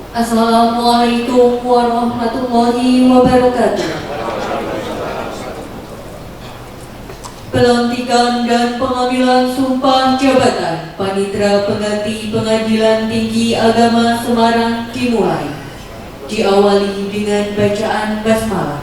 Assalamualaikum warahmatullahi wabarakatuh. Pelantikan dan pengambilan sumpah jabatan Panitera Pengganti Pengadilan Tinggi Agama Semarang dimulai. Diawali dengan bacaan basmalah.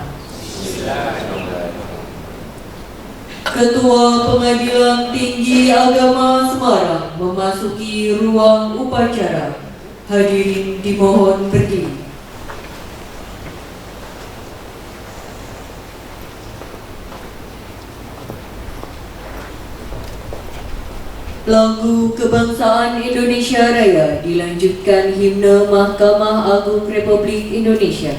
Ketua Pengadilan Tinggi Agama Semarang memasuki ruang upacara. Hadirin dimohon berdiri. Lagu Kebangsaan Indonesia Raya dilanjutkan himne Mahkamah Agung Republik Indonesia.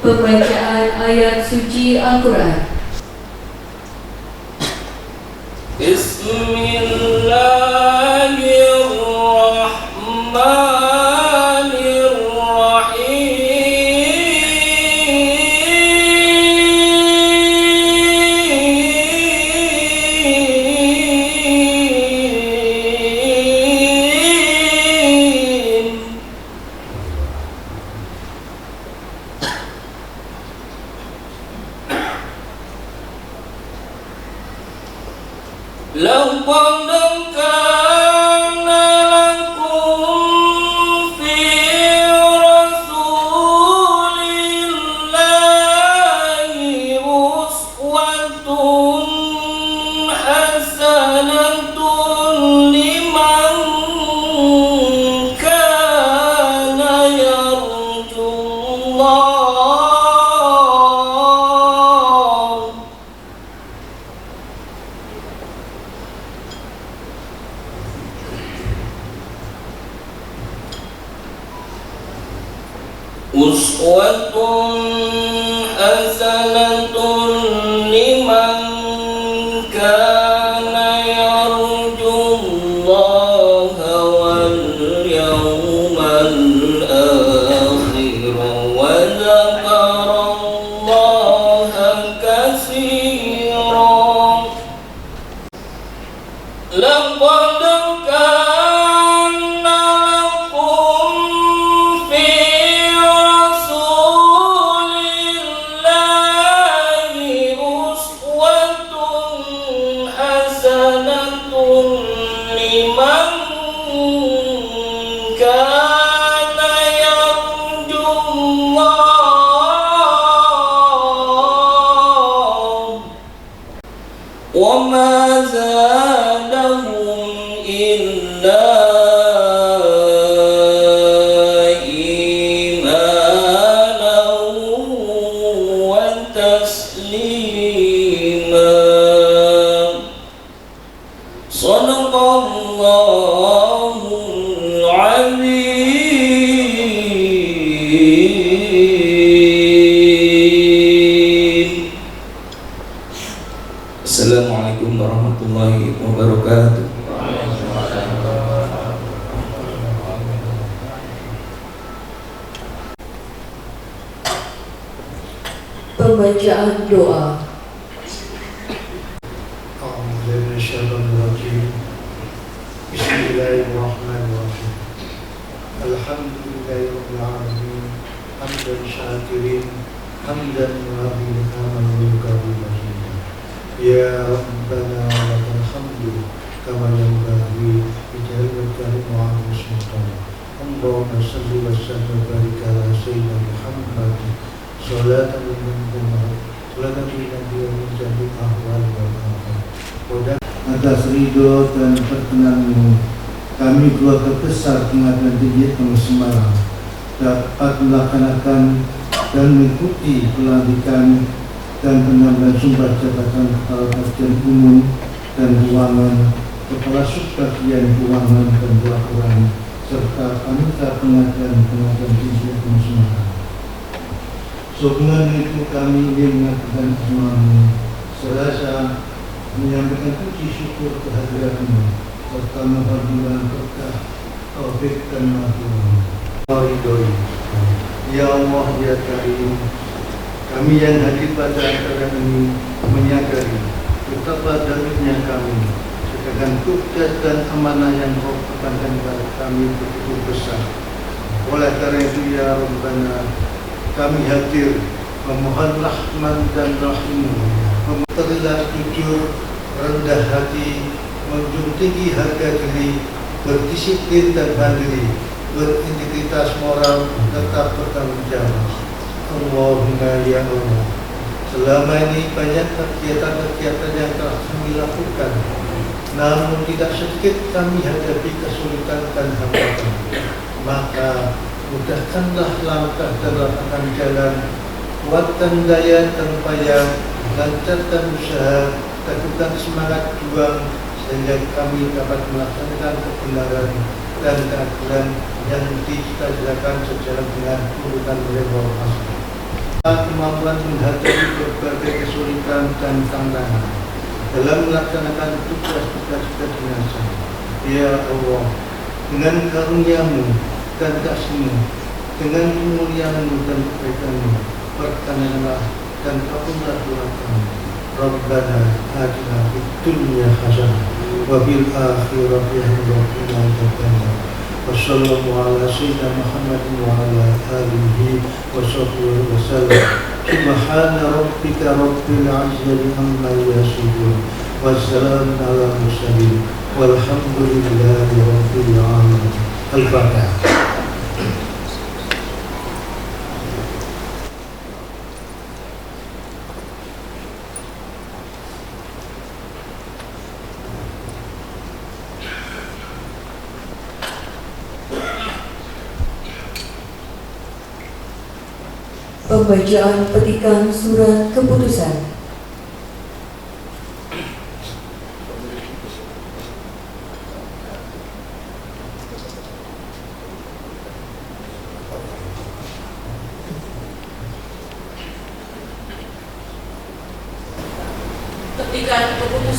Pembacaan ayat suci Al-Quran. Bismillahirrahmanirrahim. uswatun hasanatun liman kana yarjullaha wal yawmal akhir wa dzakarallaha katsiran. Laqad kana lakum fi rasulillahi uswatun hasanatun liman kana yarjullah wa ma zadahum illa imanan wa taslima. Shadaqallahul azim. Assalamualaikum warahmatullahi wabarakatuh. Pembacaan doa. Bismillahirrahmanirrahim. Alhamdulillahirabbil alamin. Hamdan syakirin, hamdan muwafiqan liqa'atihi. Ya Rabbana lakal hamdu kama yanbaghi li jalali wa 'azimi sultanik. Allahumma shalli wa sallim wa barik ala sayyidina Muhammad salatan atas ridho dan perkenanmu kami keluarga besar Pengadilan Tinggi Agama Semarang dapat melaksanakan dan mengikuti pelantikan dan penambahan sumpah jabatan Kepala Bagian Umum dan Keuangan, Kepala Subbagian Keuangan dan Pelaporan, serta Panitia Pengadilan Tinggi Agama Semarang. Sehubungan itu kami ingin mengatakan semuanya serasa menyampaikan puji syukur kehadiranmu serta mohon berkah taufik dan mahfirah. Ya Allah ya Karim, kami yang hadir pada acara ini menyadari betapa daruratnya kami, sedangkan tugas dan amanah yang Kau bebankan kepada kami begitu besar. Oleh karena itu ya Rabbana, kami hadir memohon rahman dan rahim-Mu, terlihat jujur, rendah hati, menjunjung tinggi harga diri, berdisiplin dan mandiri, berintegritas moral, tetap bertanggung jawab. Allahumma ya Allah, selama ini banyak kegiatan-kegiatan yang telah kami lakukan, namun tidak sedikit kami hadapi kesulitan dan hambatan. Maka mudahkanlah langkah dan lapangan jalan, kuatkan daya dan upaya, lancarkan usaha, teguhkan semangat juang, sehingga kami dapat melaksanakan kebenaran dan keadilan yang dicita-citakan sejalan dengan urutan reformasi. Kemampuan menghadapi berbagai kesulitan dan tantangan dalam melaksanakan tugas-tugas kedinasan. Ya Allah, dengan karunia-Mu dan kasih-Mu, dengan kemuliaan-Mu dan kebaikan-Mu, perkenanlah dan kabullah doa kami. Rabbana atina fid dunya hasanah wa fil akhirati hasanah wa qina adzabannar. Wassallallahu ala sayyidina Muhammadin wa ala alihi wa sahbihi wa sallam. Subhana rabbika rabbil izzati amma yasifun wa salamun ala mursalin walhamdulillahi rabbil alamin. Al-Fatihah. Pembacaan petikan surat keputusan.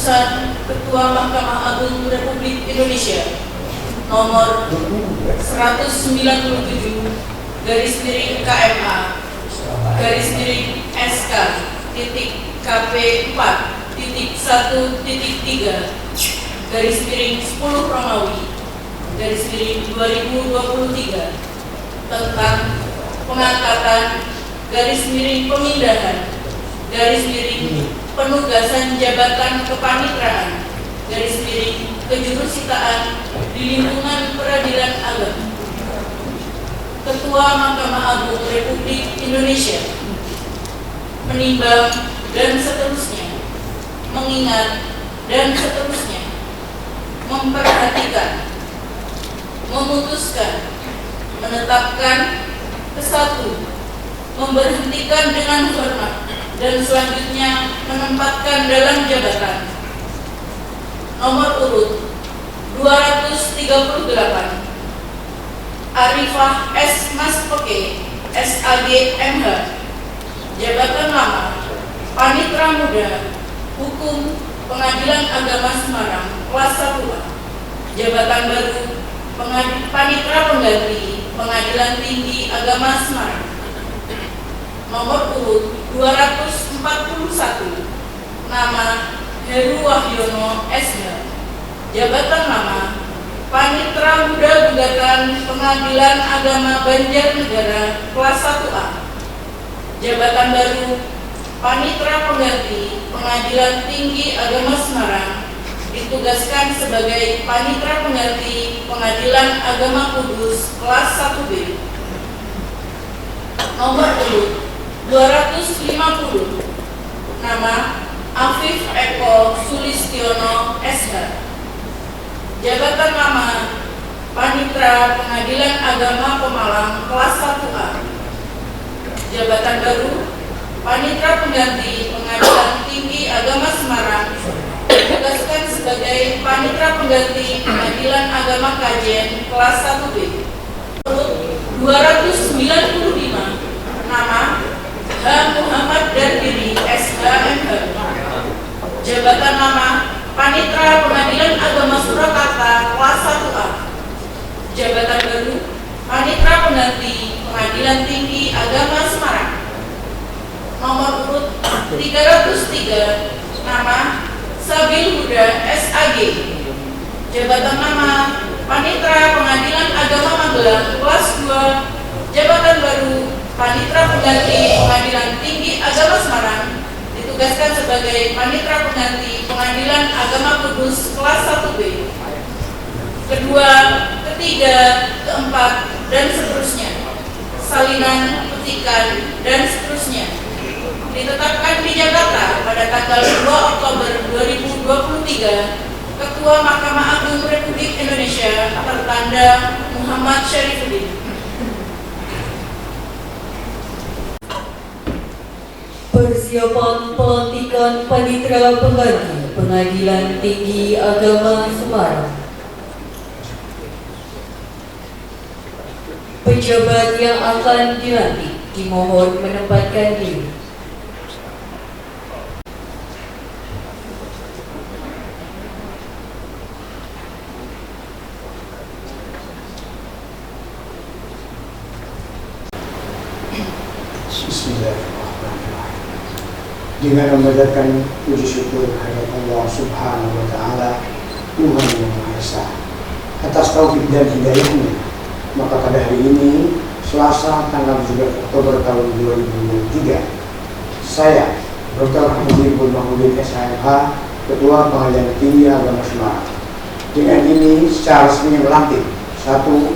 Keputusan Ketua Mahkamah Agung Republik Indonesia nomor 199/SK-KP4-10 Romawi/2023 tentang pengangkatan pemindahan penugasan jabatan kepanitraan kejurusitaan di lingkungan peradilan agama. Ketua Mahkamah Agung Republik Indonesia menimbang dan seterusnya, mengingat dan seterusnya, memperhatikan, memutuskan, menetapkan, kesatu, memberhentikan dengan hormat, dan selanjutnya menempatkan dalam jabatan nomor urut 238 Arifah S. Maspeke SAG MH, jabatan lama Panitra Muda Hukum Pengadilan Agama Semarang kelas 1A, jabatan baru Panitra Pengganti Pengadilan Tinggi Agama Semarang nomor urut 241 nama Heru Wahyono SH, jabatan lama Panitra Muda Gugatan Pengadilan Agama Banjarnegara kelas 1A, jabatan baru Panitra Pengganti Pengadilan Tinggi Agama Semarang ditugaskan sebagai Panitra Pengganti Pengadilan Agama Kudus kelas 1B nomor urut 250 nama Afif Eko Sulistiono SH, jabatan lama Panitra Pengadilan Agama Pemalang kelas 1A, jabatan baru Panitra Pengganti Pengadilan Tinggi Agama Semarang ditugaskan sebagai Panitra Pengganti Pengadilan Agama Kajen kelas 1B 295 nama H. Muhammad Dardiri SH MH, jabatan lama Panitra Pengadilan Agama Surakarta kelas 1A, jabatan baru Panitra Pengganti Pengadilan Tinggi Agama Semarang nomor urut 303 nama Sabil Huda SAG, jabatan lama Panitra Pengadilan Agama Magelang kelas 2, jabatan baru Panitra Pengganti Pengadilan Tinggi Agama Semarang ditugaskan sebagai Panitra Pengganti Pengadilan Agama Kudus kelas 1B, kedua, ketiga, keempat, dan seterusnya, salinan, petikan, dan seterusnya ditetapkan di Jakarta pada tanggal 2 Oktober 2023. Ketua Mahkamah Agung Republik Indonesia tertanda Muhammad Syarifuddin. Persiapan pelantikan Panitra Pengganti Pengadilan Tinggi Agama Semarang. Pejabat yang akan dilantik dimohon menempatkan diri. Bismillahirrahmanirrahim. Dengan memanjatkan puji syukur kehadirat Allah Subhanahu wa Ta'ala, Tuhan yang Maha Esa, atas taufik dan hidayahnya, maka pada hari ini Selasa tanggal 17 Oktober tahun 2023, saya Dr. Habibur Mahmudin SHMH, Ketua Pengadilan Tinggi Agama Semarang, dengan ini secara resmi melantik 1.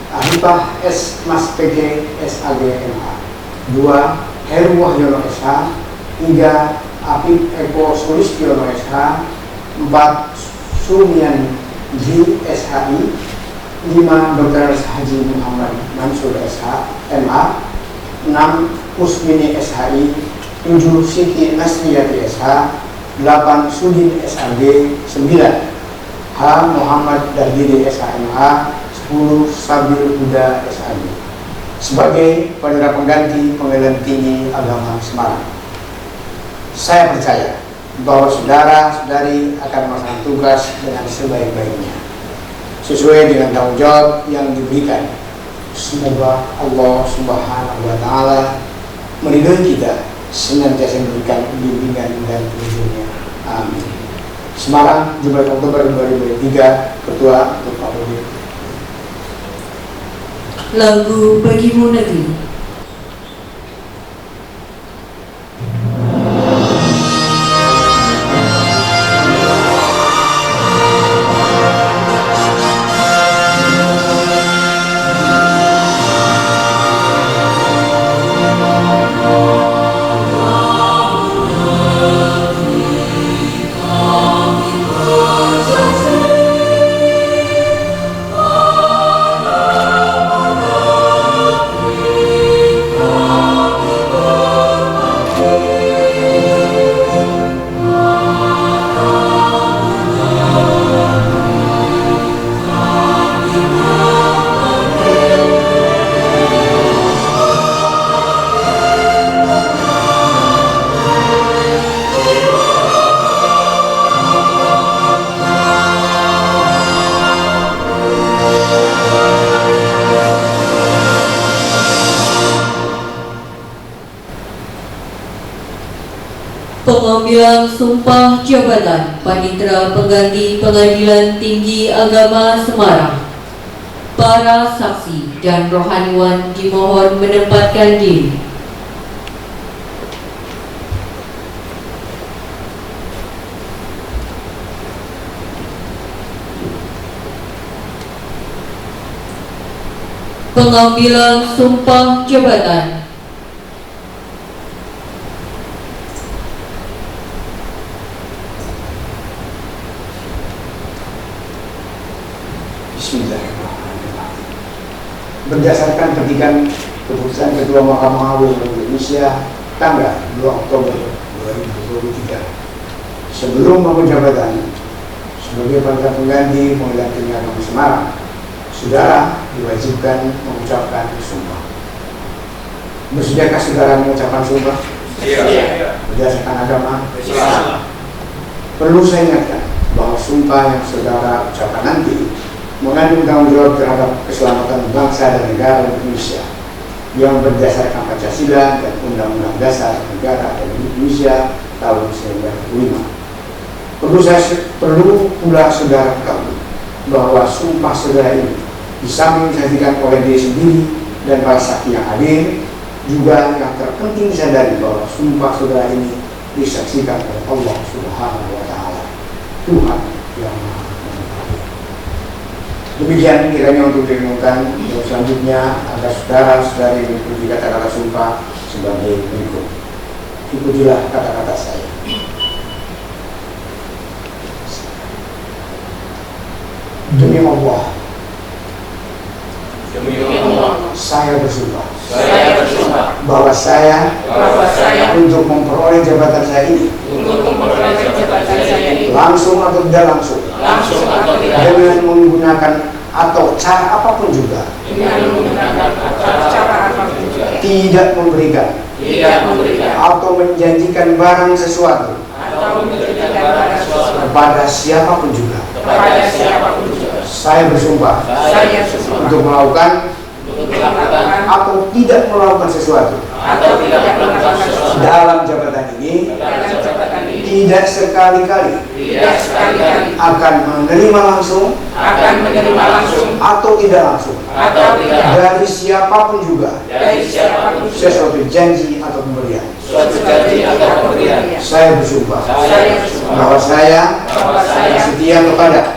Arifah S. Maspeke SAG MH, 2. Heru Wahyono SH, 3. Afif Eko Sulistiono SH, 4. Sumian J. SHI, 5. Dr. Haji Muhammad Mansur SH MA, 6. Usmini SHI, 7. Siti Nasriyati SH, 8. Sudin SAG, 9. H. Muhammad Dardiri SHMH, 10. Sabil Huda SAG sebagai Panitra Pengganti Pengadilan Tinggi Agama Semarang. Saya percaya bahwa saudara-saudari akan melaksanakan tugas dengan sebaik-baiknya sesuai dengan tanggung jawab yang diberikan. Semoga Allah Subhanahu wa Ta'ala meridhoi kita, senantiasa memberikan bimbingan dan petunjuknya. Amin. Semarang, 17 Oktober 2023, Ketua untuk Republik. Lagu Bagimu Negeri. Pengambilan sumpah jabatan Panitera Pengganti Pengadilan Tinggi Agama Semarang. Para saksi dan rohaniwan dimohon menempatkan diri. Pengambilan sumpah jabatan. Bismillahirrahmanirrahim. Berdasarkan petikan keputusan Ketua Mahkamah Agung Indonesia tanggal 2 Oktober 2023, sebelum memenuhi jabatan sebagai Panitera Pengganti Pengadilan Tinggi Agama Semarang, saudara diwajibkan mengucapkan sumpah. Bersediakah saudara mengucapkan sumpah? Iya. Berdasarkan agama Islam. Perlu saya ingatkan bahwa sumpah yang saudara ucapkan nanti mengandung tanggung jawab terhadap keselamatan bangsa dan negara Indonesia yang berdasarkan Pancasila dan Undang-Undang Dasar Negara Republik Indonesia tahun 1945. Perlu pula saudara ketahui bahwa sumpah saudara ini di samping disaksikan oleh diri sendiri dan para saksi yang hadir, juga yang terpenting disadari bahwa sumpah saudara ini disaksikan oleh Allah Subhanahu wa Ta'ala, Tuhan yang Maha. Demikian kiranya untuk direnungkan. Selanjutnya agar saudara-saudari mengikuti kata-kata sumpah sebagai berikut. Ikutilah kata-kata saya. Demi Allah, saya bersumpah bahwa saya untuk memperoleh jabatan saya ini langsung atau tidak langsung dengan menggunakan atau cara apapun juga tidak memberikan atau menjanjikan barang sesuatu kepada siapapun juga. Saya bersumpah untuk melakukan atau tidak melakukan sesuatu dalam jabatan ini tidak sekali-kali akan menerima langsung atau tidak langsung dari siapapun juga sesuatu janji atau pemberian. Saya bersumpah bahwa saya setia kepada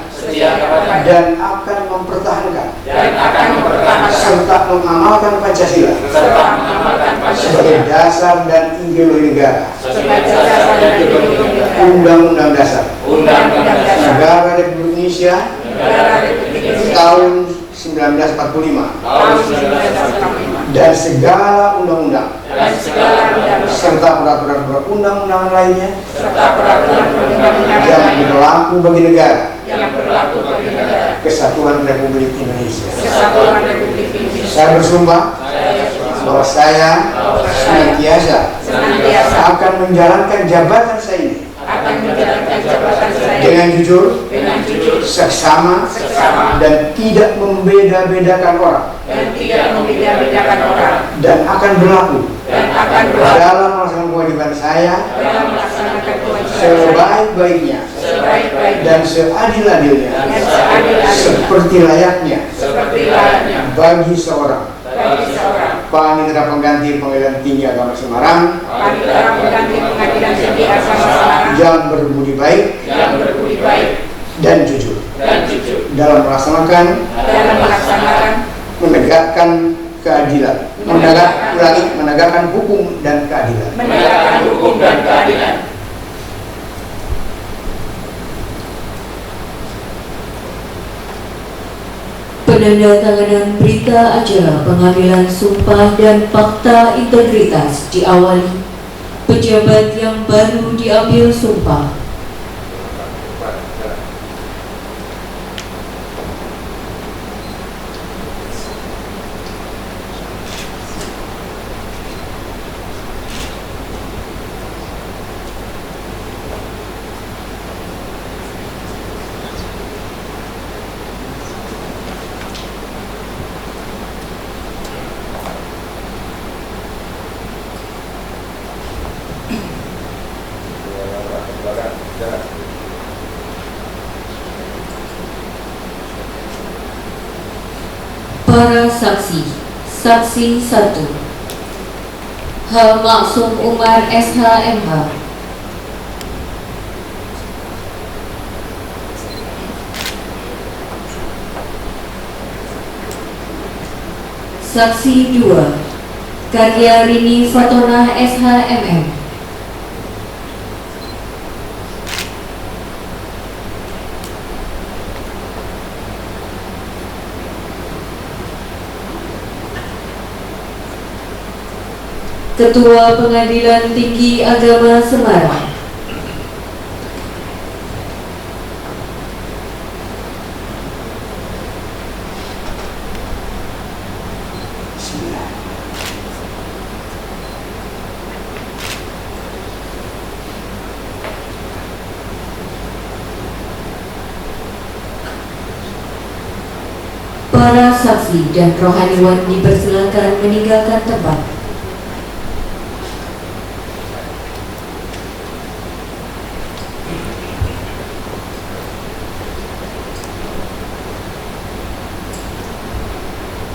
dan akan mempertahankan serta mengamalkan Pancasila sebagai dasar dan ideologi negara, Undang-Undang Dasar Negara Republik Indonesia tahun 1945 dan segala undang-undang serta peraturan perundang-undangan lainnya yang berlaku bagi negara Kesatuan Republik Indonesia. Saya bersumpah bahwa saya senantiasa akan menjalankan jabatan saya ini dengan jujur, seksama, dan tidak membeda-bedakan orang, dan akan berlaku dalam melaksanakan kewajiban saya sebaik-baiknya dan seadil-adilnya, seperti layaknya bagi seorang Panitera Pengganti Pengadilan Tinggi Agama Semarang yang berbudi baik dan jujur dalam melaksanakan menegakkan keadilan, menegakkan hukum dan keadilan. Penandatanganan berita acara pengambilan sumpah dan fakta integritas diawali pejabat yang baru diambil sumpah. Para saksi. Saksi 1 H. Maksum Umar SHMH. Saksi 2 Karyarini Fatonah SHMM. Ketua Pengadilan Tinggi Agama Semarang. Para saksi dan rohaniwan dipersilakan meninggalkan tempat.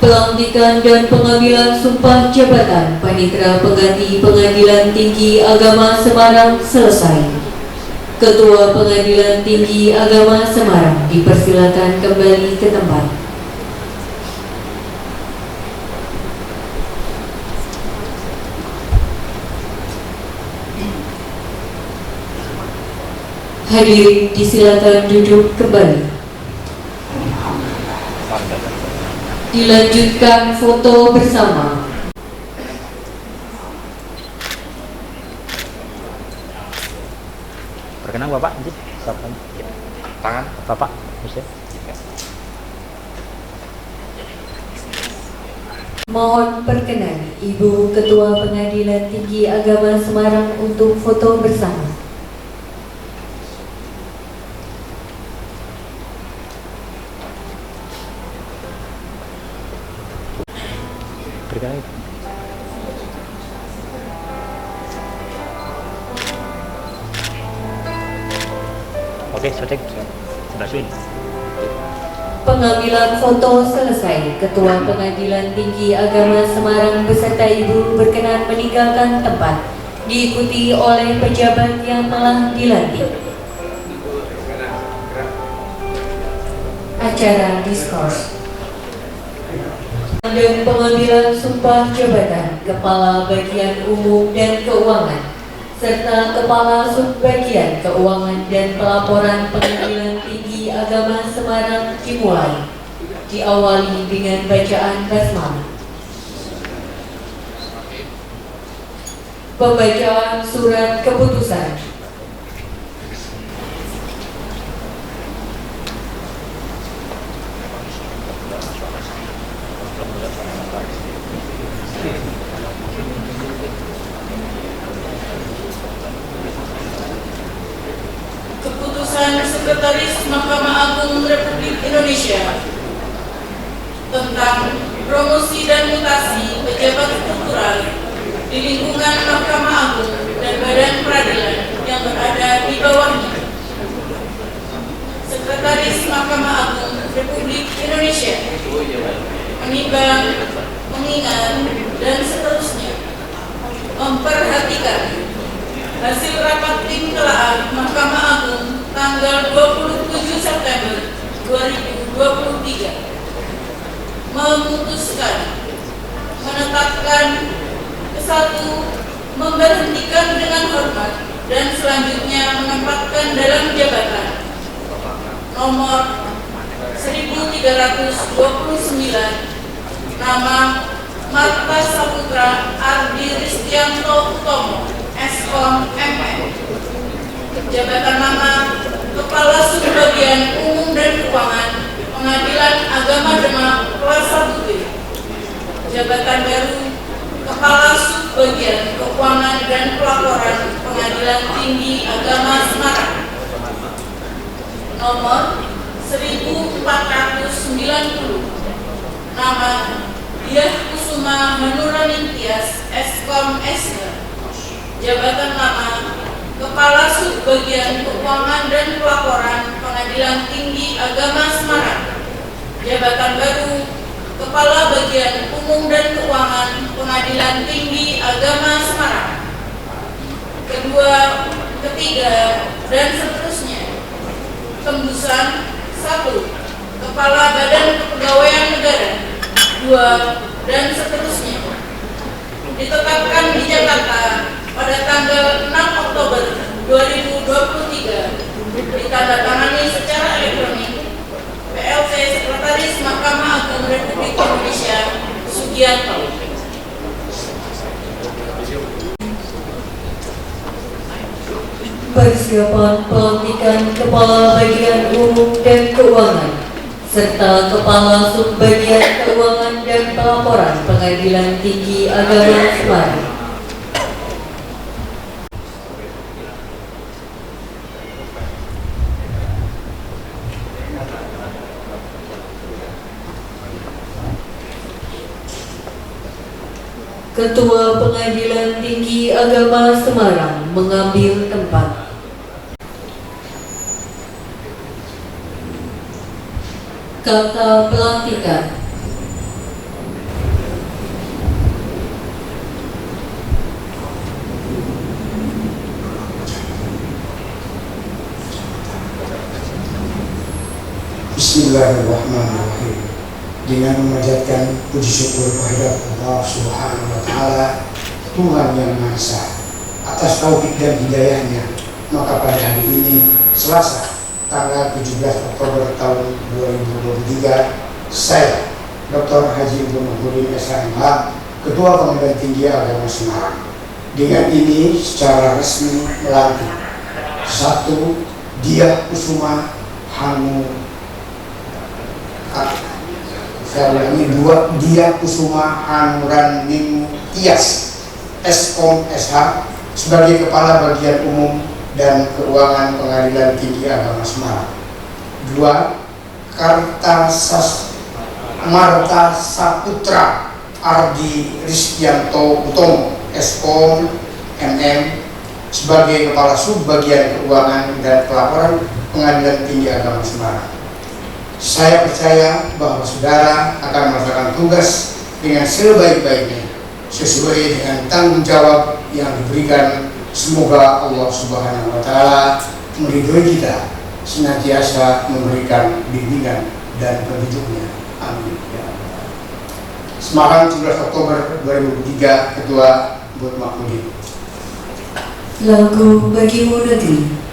Pelantikan dan pengambilan sumpah jabatan Panitera Pengganti Pengadilan Tinggi Agama Semarang selesai. Ketua Pengadilan Tinggi Agama Semarang dipersilakan kembali ke tempat. Hadirin disilakan duduk kembali. Dilanjutkan foto bersama. Perkenan Bapak, tangan Bapak, bisa. Mohon perkenan Ibu Ketua Pengadilan Tinggi Agama Semarang untuk foto bersama. Perkenan. Oke, cek. Sudah sini. Pengambilan foto selesai. Ketua Pengadilan Tinggi Agama Semarang beserta Ibu berkenan meninggalkan tempat, diikuti oleh pejabat yang telah dilantik. Acara diskurs dan pengambilan sumpah jabatan Kepala Bagian Umum dan Keuangan serta Kepala Subbagian Keuangan dan Pelaporan Pengadilan Tinggi Agama Semarang dimulai, diawali dengan bacaan basmalah. Pembacaan surat keputusan. Keputusan Sekretaris Mahkamah Agung Republik Indonesia tentang promosi dan mutasi pejabat struktural di lingkungan Mahkamah Agung dan badan peradilan yang berada di bawahnya. Sekretaris Mahkamah Agung Republik Indonesia menimbang, mengingat, dan seterusnya memperhatikan hasil rapat tim telaah Mahkamah Agung tanggal 27 September 2023 memutuskan menetapkan kesatu, memberhentikan dengan hormat dan selanjutnya menempatkan dalam jabatan nomor 1329 nama Marta Saputra Ardi Ristianto Utomo Eskom MM, jabatan nama Kepala Subbagian Umum dan Keuangan Pengadilan Agama Demak kelas 1B, jabatan baru Kepala Subbagian Keuangan dan Pelaporan Pengadilan Tinggi Agama Semarang nomor 1490 nama Diah Kusuma Hanuraning Tias Eskom SH, jabatan nama Kepala Subbagian Keuangan dan Pelaporan Pengadilan Tinggi Agama Semarang, jabatan baru Kepala Bagian Umum dan Keuangan Pengadilan Tinggi Agama Semarang, kedua, ketiga, dan seterusnya. Tembusan 1. Kepala Badan Kepegawaian Negara 2, dan seterusnya. Ditetapkan di Jakarta pada tanggal 6 Oktober 2023, ditandatangani secara elektronik PLT Sekretaris Mahkamah Agung Republik Indonesia Sugianto. Persiapan pelantikan Kepala Bagian Umum dan Keuangan serta Kepala Subbagian Keuangan dan Pelaporan Pengadilan Tinggi Agama Semarang. Ketua Pengadilan Tinggi Agama Semarang mengambil tempat. Kata pelantikan. Bismillahirrahmanirrahim. Dengan memanjatkan puji syukur kehadirat Allah Subhanahu wa Ta'ala, Tuhan yang Maha Esa, atas taufik dan hidayahnya, maka pada hari ini Selasa tanggal 17 Oktober tahun 2023, saya Dr. Haji Ibnu Mahmudin SHMH, Ketua Pengadilan Tinggi Agama Semarang, dengan ini secara resmi melantik 1. Diah Kusuma Diah Kusuma Hanuraning Tias Eskom SH sebagai Kepala Bagian Umum dan Keuangan Pengadilan Tinggi Agama Semarang. 2. Marta Saputra Ardi Ristianto Utomo Eskom MM sebagai Kepala Subbagian Keuangan dan Pelaporan Pengadilan Tinggi Agama Semarang. Saya percaya bahwa saudara akan melaksanakan tugas dengan sebaik-baiknya sesuai dengan tanggung jawab yang diberikan. Semoga Allah Subhanahu wa Ta'ala meridhoi kita, senantiasa memberikan bimbingan dan petunjuknya. Amin. Semarang 17 Oktober 2003, Ketua Bud Mahmudin. Lagu Bagimu Negeri.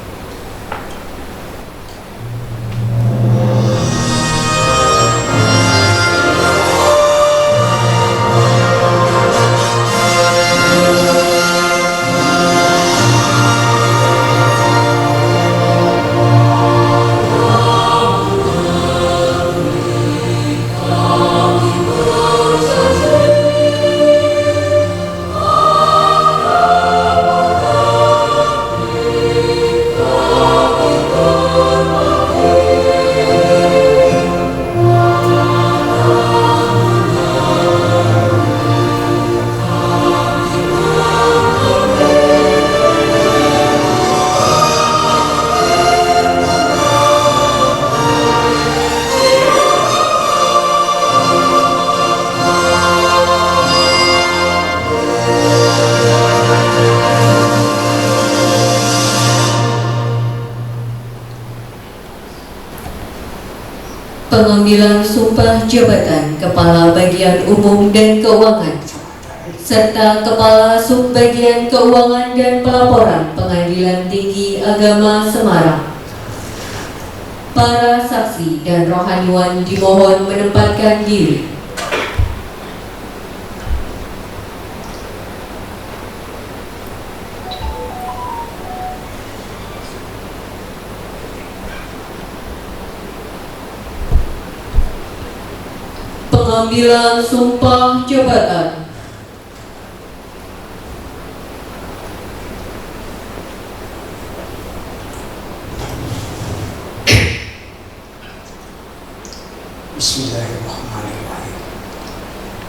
pengambilan sumpah jabatan Kepala Bagian Umum dan Keuangan serta Kepala Subbagian Keuangan dan Pelaporan Pengadilan Tinggi Agama Semarang. Para saksi dan rohaniwan dimohon menempatkan diri. Pengambilan sumpah jabatan. Bismillahirrahmanirrahim.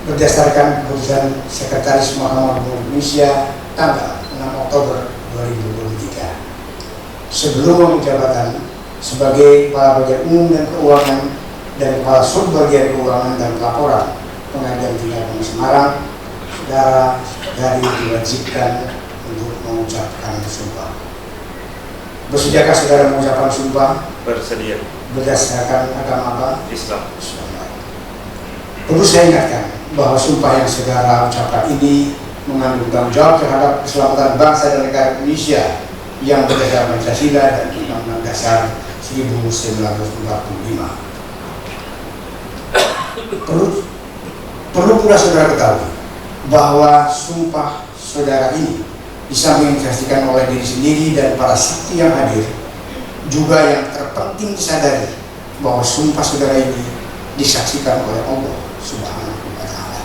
Berdasarkan keputusan Sekretaris Mahkamah Agung Indonesia tanggal 6 Oktober 2023, sebelum memenuhi jabatan sebagai Kepala Bagian Umum dan Keuangan dan Kepala Subbagian Keuangan dan Pelaporan Pengadilan Tinggi Agama Semarang, saudara dari diwajibkan untuk mengucapkan sumpah. Bersediakah saudara mengucapkan sumpah? Bersedia. Berdasarkan agama apa? Islam. Perlu saya ingatkan bahwa sumpah yang saudara ucapkan ini mengandung tanggung jawab terhadap keselamatan bangsa dan negara Indonesia yang berdasarkan Pancasila dan Undang-Undang Dasar 1945. Perlu pula saudara ketahui bahwa sumpah saudara ini bisa menginvestasikan oleh diri sendiri dan para saksi yang hadir. Juga yang terpenting disadari bahwa sumpah saudara ini disaksikan oleh Allah Subhanahu wa Ta'ala,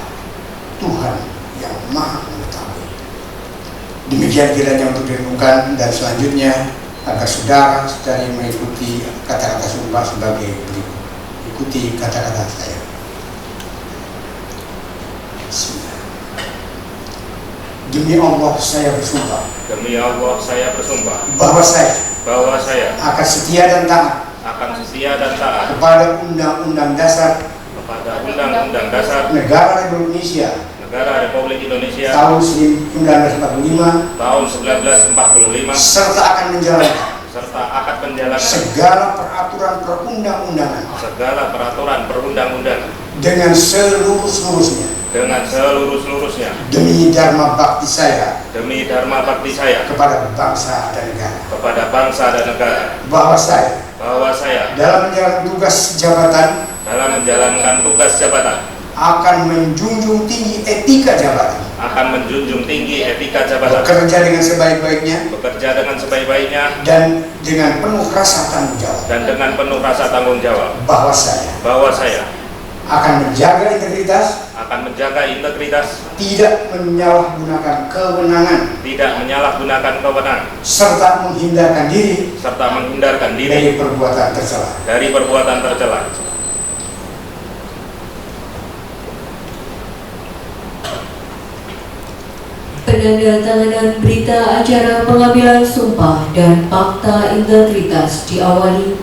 Tuhan yang Maha Mengetahui. Demikian kiranya untuk direnungkan dan selanjutnya agar saudara-saudari mengikuti kata-kata sumpah sebagai berikut. Ikuti kata-kata saya. Demi Allah saya bersumpah. Demi Allah saya bersumpah Bahwa saya akan setia dan taat kepada Undang-Undang Dasar Negara Republik Indonesia tahun 1945 serta akan menjalankan segala peraturan perundang-undangan dengan seluruh-seluruhnya demi dharma bakti saya kepada bangsa dan negara, bahwa saya dalam menjalankan tugas jabatan akan menjunjung tinggi etika jabatan, bekerja dengan sebaik-baiknya dan dengan penuh rasa tanggung jawab, bahwa saya akan menjaga integritas, tidak menyalahgunakan kewenangan, serta menghindarkan diri dari perbuatan tercela. Penandatanganan berita acara pengambilan sumpah dan fakta integritas diawali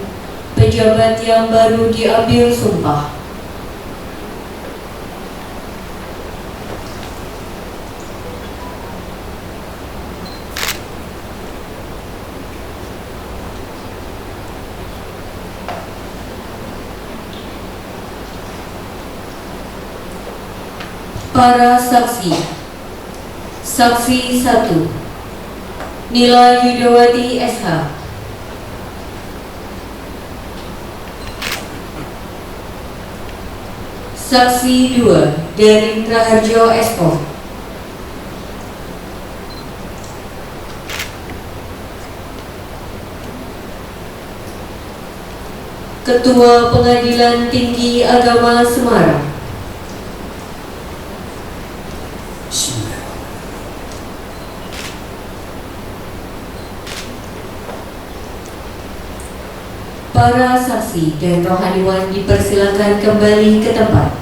pejabat yang baru diambil sumpah. Para saksi. Saksi 1 Nila Yudawati SH. Saksi 2 Darin Raharjo SO. Ketua Pengadilan Tinggi Agama Semarang. Para saksi dan rohaniwan dipersilakan kembali ke tempat.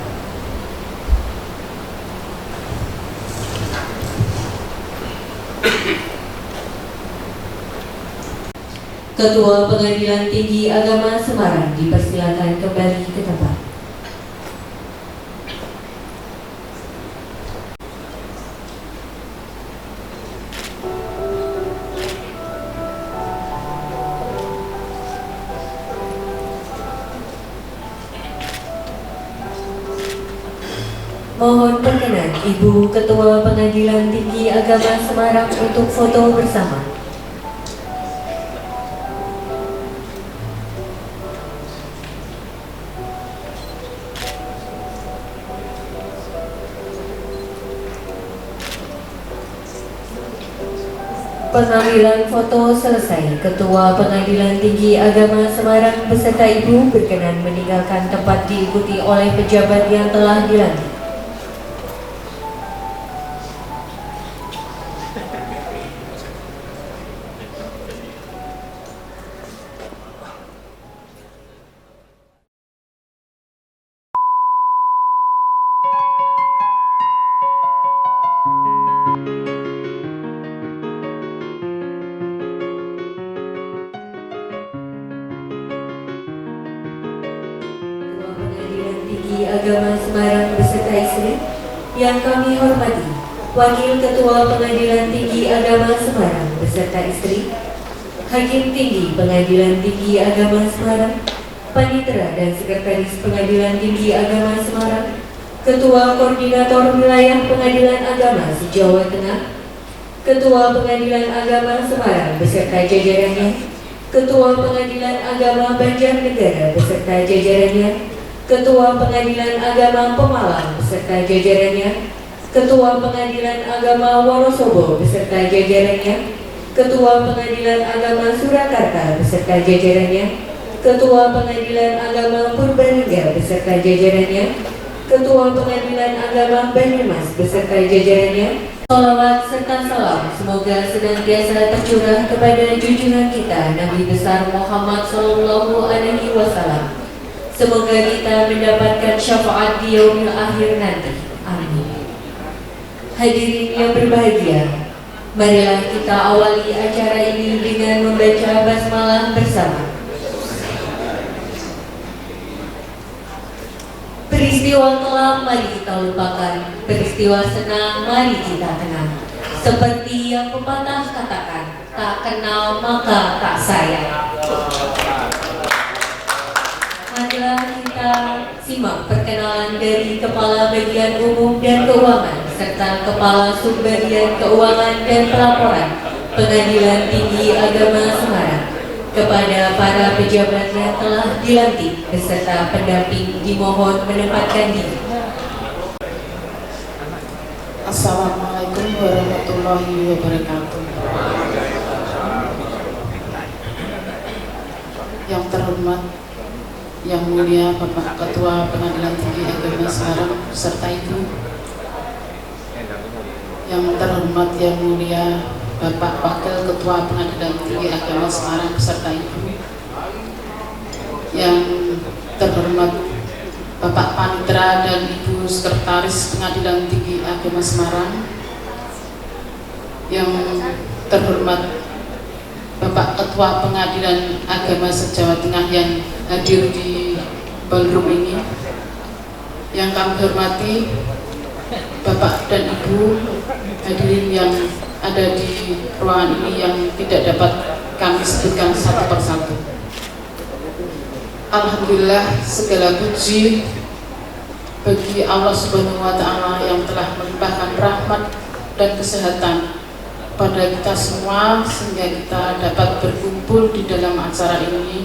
Ketua Pengadilan Tinggi Agama Semarang dipersilakan kembali ke tempat. Mohon perkenan Ibu Ketua Pengadilan Tinggi Agama Semarang untuk foto bersama. Pengambilan foto selesai, Ketua Pengadilan Tinggi Agama Semarang beserta Ibu berkenan meninggalkan tempat diikuti oleh pejabat yang telah dilantik. Pengadilan Tinggi Agama Semarang beserta istri yang kami hormati, Wakil Ketua Pengadilan Tinggi Agama Semarang beserta istri, Hakim Tinggi Pengadilan Tinggi Agama Semarang, Panitera dan Sekretaris Pengadilan Tinggi Agama Semarang, Ketua Koordinator Wilayah Pengadilan Agama se-Jawa Tengah, Ketua Pengadilan Agama Semarang beserta jajarannya, Ketua Pengadilan Agama Banjarnegara beserta jajarannya, Ketua Pengadilan Agama Pemalang beserta jajarannya, Ketua Pengadilan Agama Wonosobo beserta jajarannya, Ketua Pengadilan Agama Surakarta beserta jajarannya, Ketua Pengadilan Agama Purbalingga beserta jajarannya, Ketua Pengadilan Agama Banyumas beserta jajarannya. Salawat serta salam semoga senantiasa tercurah kepada junjungan kita Nabi besar Muhammad Sallallahu Alaihi Wasallam. Semoga kita mendapatkan syafaat di yaumil akhir nanti. Amin. Hadirin yang berbahagia, marilah kita awali acara ini dengan membaca basmalah bersama. Peristiwa kelam mari kita lupakan, peristiwa senang mari kita kenang. Seperti yang pepatah katakan, tak kenal maka tak sayang. Marilah kita simak perkenalan dari Kepala Bagian Umum dan Keuangan serta Kepala Subbagian Keuangan dan Pelaporan Pengadilan Tinggi Agama Semarang. Kepada para pejabat yang telah dilantik beserta pendamping dimohon menempatkan diri. Assalamualaikum warahmatullahi wabarakatuh. Yang terhormat, yang mulia Bapak Ketua Pengadilan Tinggi Agama Semarang beserta Ibu. Yang terhormat, yang mulia Bapak Wakil Ketua Pengadilan Tinggi Agama Semarang beserta Ibu. Yang terhormat Bapak Panitera dan Ibu Sekretaris Pengadilan Tinggi Agama Semarang. Yang terhormat Bapak Ketua Pengadilan Agama se-Jawa Tengah yang hadir di ballroom ini. Yang kami hormati Bapak dan Ibu hadirin yang ada di ruangan ini yang tidak dapat kami sebutkan satu persatu. Alhamdulillah, segala puji bagi Allah Subhanahu wa Ta'ala yang telah melimpahkan rahmat dan kesehatan pada kita semua sehingga kita dapat berkumpul di dalam acara ini.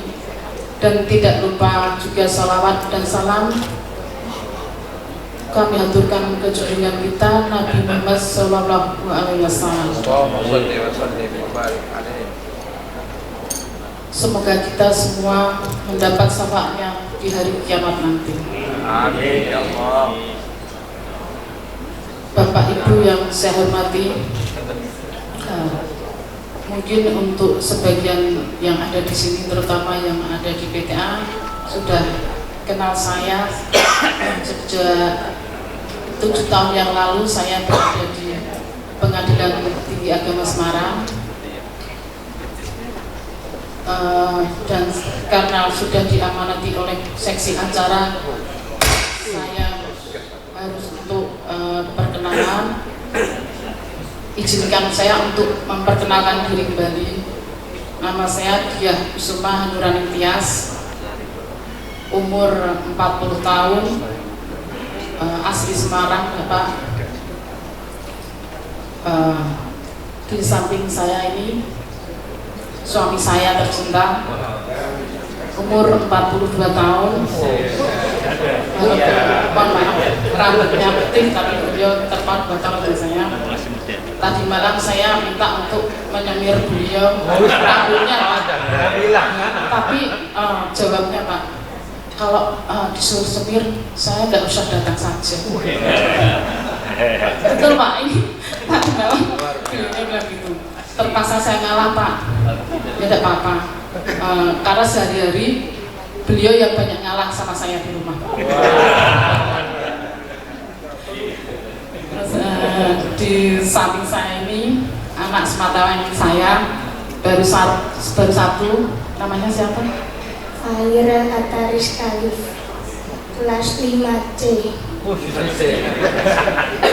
Dan tidak lupa juga salawat dan salam kami haturkan ke junjungan kita Nabi Muhammad Sallallahu Alaihi Wasallam. Semoga kita semua mendapat syafaatnya di hari kiamat nanti. Amin ya Allah. Bapak Ibu yang saya hormati, mungkin untuk sebagian yang ada di sini, terutama yang ada di PTA, sudah kenal saya sejak 7 tahun yang lalu. Saya berada di Pengadilan Tinggi Agama Semarang, dan karena sudah diamanati oleh seksi acara, saya harus untuk perkenalan. Izinkan saya untuk memperkenalkan diri kembali. Nama saya Diah Kusuma Nurani Tias, umur 40 tahun, asli Semarang, Bapak. Di samping saya ini suami saya tercinta, umur 42 tahun. Mohon maaf, rambutnya putih tapi beliau tepat botol biasanya. Tadi malam saya minta untuk menyemir beliau rambutnya, Pak. Tapi jawabnya, Pak, kalau disuruh semir saya nggak usah datang saja. Betul, Pak, ini tadi malam beliau bilang gitu. Terpaksa saya ngalah, Pak. Ya tidak apa-apa, karena sehari-hari beliau yang banyak ngalah sama saya di rumah. Terus di samping saya ini anak sematawan saya baru satu, namanya siapa? Fahira Ataris Khalif, kelas 5C,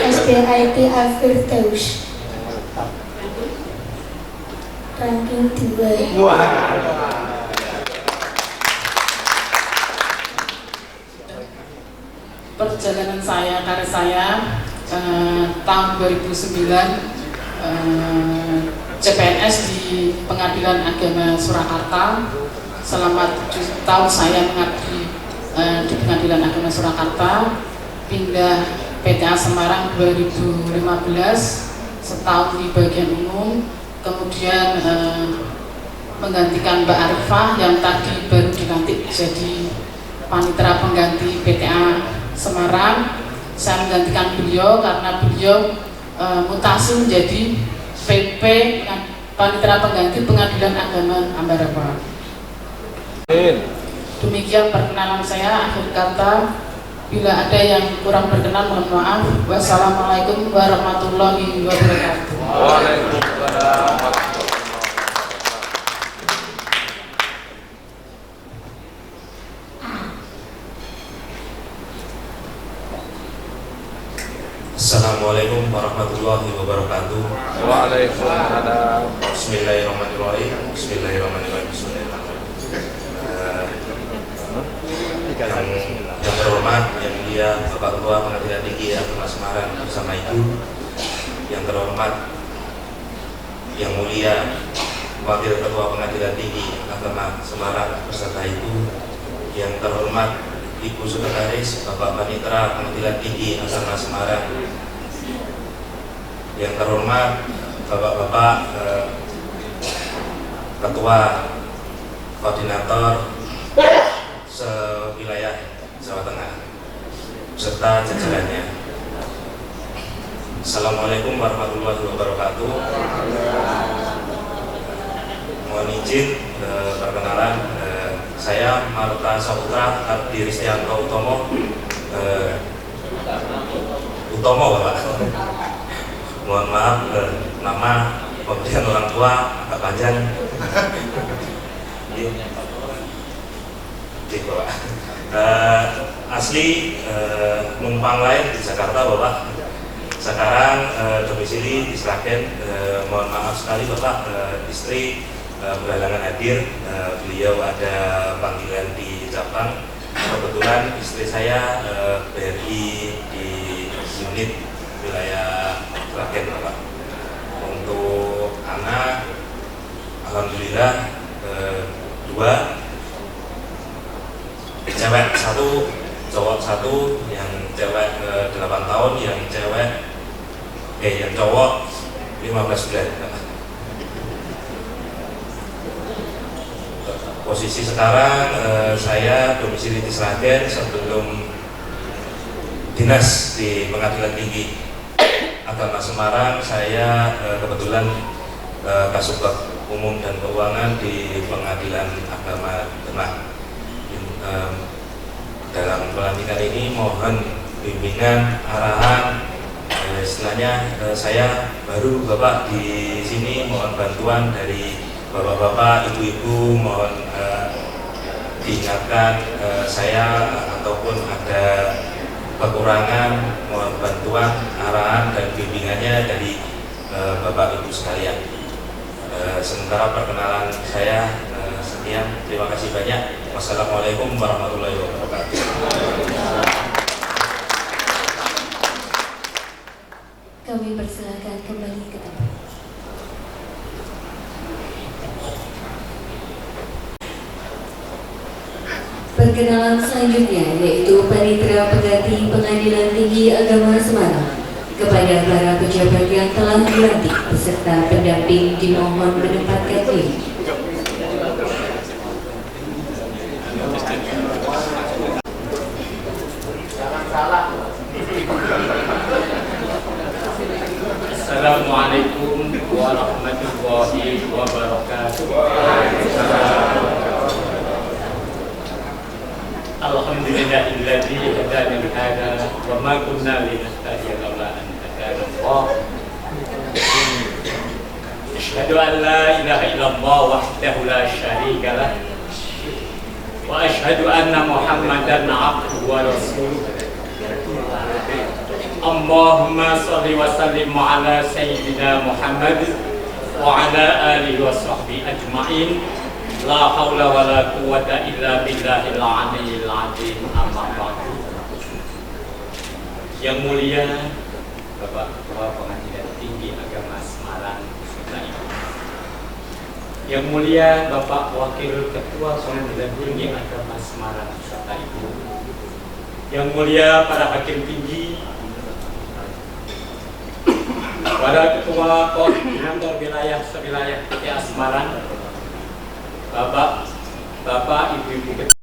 SDIT Al-Firdaus, ranking 2. Perjalanan saya, karir saya tahun 2009 CPNS di Pengadilan Agama Surakarta. Selama 7 tahun saya mengabdi di Pengadilan Agama Surakarta. Pindah PTA Semarang 2015, setahun di bagian umum, kemudian menggantikan Mbak Arifah yang tadi baru dilantik jadi panitera pengganti PTA Semarang. Saya menggantikan beliau karena beliau mutasi menjadi PP panitera pengganti Pengadilan Agama Ambarawa. Demikian perkenalan saya. Akhir kata, bila ada yang kurang berkenan mohon maaf. Wassalamualaikum warahmatullahi wabarakatuh. Waalaikumsalam. Assalamualaikum warahmatullahi wabarakatuh. Waalaikumsalam. Bismillahirrahmanirrahim. Bismillahirrahmanirrahim. Yang terhormat, yang mulia Bapak Ketua Pengadilan Tinggi Agama Semarang bersama Ibu. Yang terhormat, yang mulia Wakil Ketua Pengadilan Tinggi Agama Semarang beserta Ibu. Yang terhormat Ibu Sekretaris Bapak Panitera Pengadilan Tinggi Agama Semarang. Yang terhormat Bapak-bapak Ketua Koordinator sewilayah Jawa Tengah serta jajarannya. Assalamualaikum warahmatullahi wabarakatuh. Mohon izin perkenalan, saya Marta Saputra Ardi Ristianto Utomo, Bapak. Mohon maaf, nama pemberian orang tua agak panjang. Bapak. Asli numpang lain di Jakarta, Bapak. Sekarang domisili di Sragen. Mohon maaf sekali, Bapak, istri berhalangan hadir. Beliau ada panggilan di Jepang. Kebetulan istri saya BRI di unit wilayah Sragen, Bapak. Untuk anak, alhamdulillah 2, cewek 1, cowok 1. Yang cewek 8 tahun, yang cowok 15 bulan. Posisi sekarang saya domisili di Sragen. Sebelum dinas di Pengadilan Tinggi Agama Semarang, saya kebetulan Kasubag Umum dan Keuangan di Pengadilan Agama Demak. Dalam pelantikan ini mohon bimbingan, arahan, istilahnya saya baru, Bapak, di sini. Mohon bantuan dari Bapak-bapak, Ibu-ibu, mohon diingatkan saya ataupun ada kekurangan, mohon bantuan, arahan dan bimbingannya dari Bapak Ibu sekalian. Sementara perkenalan saya sekian, terima kasih banyak. Wassalamualaikum warahmatullahi wabarakatuh. Kami persilakan kembali ke tempat. Perkenalan selanjutnya yaitu Panitera Pengganti Pengadilan Tinggi Agama Semarang. Kepada para pejabat yang telah dilantik beserta pendamping dimohon menempatkan diri. Assalamualaikum warahmatullahi wabarakatuh. Alhamdulillahilladzi hadana li hada wa ma kunna linahtadiya laula an hadana Allah. Asyhadu an la ilaha illallah wahdahu la syarika lah wa asyhadu anna Muhammadan abduhu wa rasuluh. Allahumma salli wa sallim ala sayyidina Muhammad wa ala alihi wa sahbihi ajma'in. La haula wa la quwwata illa billahil aliyyil azim. Amma ba'du. Yang mulia Bapak Ketua Pengadilan Tinggi Agama Semarang serta Ibu. Yang mulia Bapak Wakil Ketua Pengadilan Tinggi Agama Semarang serta Ibu. Yang mulia para hakim tinggi, para ketua koordinator wilayah sewilayah PTA Semarang, Bapak, Ibu-ibu ketua